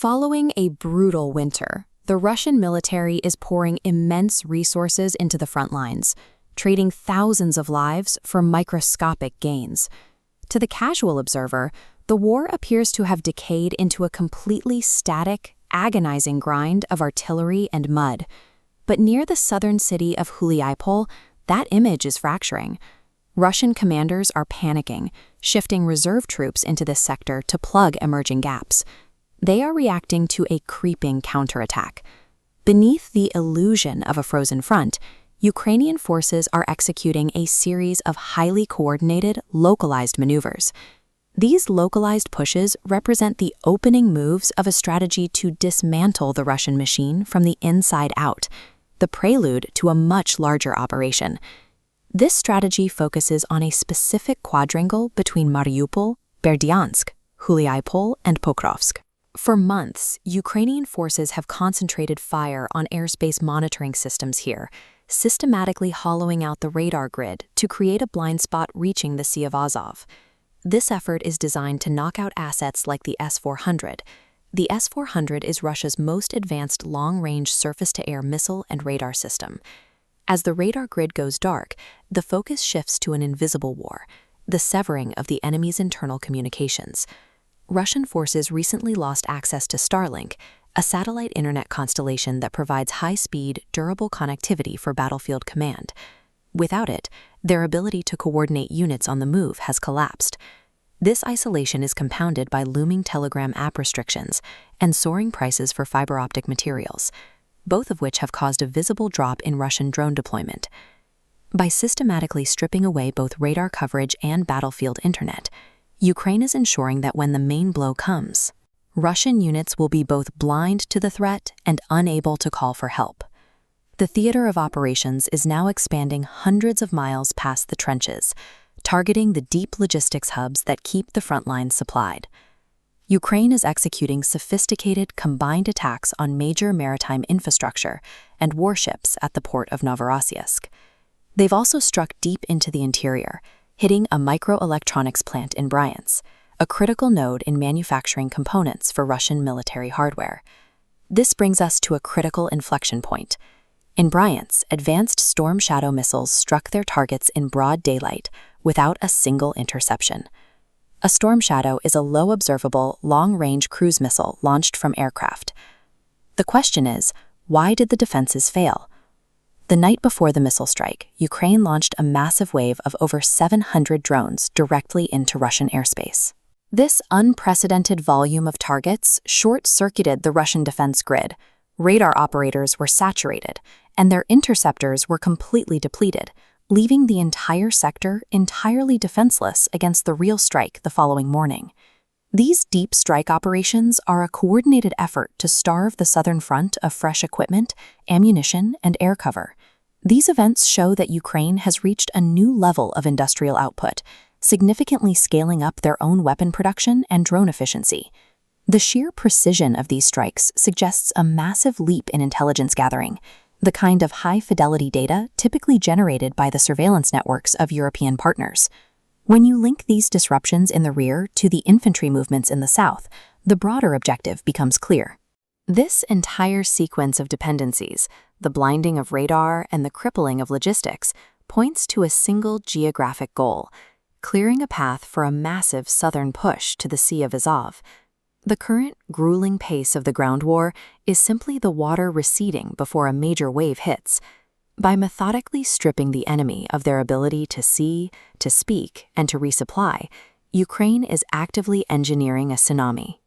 Following a brutal winter, the Russian military is pouring immense resources into the front lines, trading thousands of lives for microscopic gains. To the casual observer, the war appears to have decayed into a completely static, agonizing grind of artillery and mud. But near the southern city of Huliaipol, that image is fracturing. Russian commanders are panicking, shifting reserve troops into this sector to plug emerging gaps. They are reacting to a creeping counterattack. Beneath the illusion of a frozen front, Ukrainian forces are executing a series of highly coordinated, localized maneuvers. These localized pushes represent the opening moves of a strategy to dismantle the Russian machine from the inside out, the prelude to a much larger operation. This strategy focuses on a specific quadrangle between Mariupol, Berdyansk, Huliaipol, and Pokrovsk. For months, Ukrainian forces have concentrated fire on airspace monitoring systems here, systematically hollowing out the radar grid to create a blind spot reaching the Sea of Azov. This effort is designed to knock out assets like the S-400. The S-400 is Russia's most advanced long-range surface-to-air missile and radar system. As the radar grid goes dark, the focus shifts to an invisible war, the severing of the enemy's internal communications. Russian forces recently lost access to Starlink, a satellite internet constellation that provides high-speed, durable connectivity for battlefield command. Without it, their ability to coordinate units on the move has collapsed. This isolation is compounded by looming Telegram app restrictions and soaring prices for fiber optic materials, both of which have caused a visible drop in Russian drone deployment. By systematically stripping away both radar coverage and battlefield internet, Ukraine is ensuring that when the main blow comes, Russian units will be both blind to the threat and unable to call for help. The theater of operations is now expanding hundreds of miles past the trenches, targeting the deep logistics hubs that keep the front lines supplied. Ukraine is executing sophisticated combined attacks on major maritime infrastructure and warships at the port of Novorossiysk. They've also struck deep into the interior, hitting a microelectronics plant in Bryansk, a critical node in manufacturing components for Russian military hardware. This brings us to a critical inflection point. In Bryansk, advanced Storm Shadow missiles struck their targets in broad daylight without a single interception. A Storm Shadow is a low-observable, long-range cruise missile launched from aircraft. The question is, why did the defenses fail? The night before the missile strike, Ukraine launched a massive wave of over 700 drones directly into Russian airspace. This unprecedented volume of targets short-circuited the Russian defense grid. Radar operators were saturated, and their interceptors were completely depleted, leaving the entire sector entirely defenseless against the real strike the following morning. These deep strike operations are a coordinated effort to starve the southern front of fresh equipment, ammunition, and air cover. These events show that Ukraine has reached a new level of industrial output, significantly scaling up their own weapon production and drone efficiency. The sheer precision of these strikes suggests a massive leap in intelligence gathering, the kind of high-fidelity data typically generated by the surveillance networks of European partners. When you link these disruptions in the rear to the infantry movements in the south, the broader objective becomes clear. This entire sequence of dependencies, the blinding of radar and the crippling of logistics, points to a single geographic goal: clearing a path for a massive southern push to the Sea of Azov. The current, grueling pace of the ground war is simply the water receding before a major wave hits. By methodically stripping the enemy of their ability to see, to speak, and to resupply, Ukraine is actively engineering a tsunami,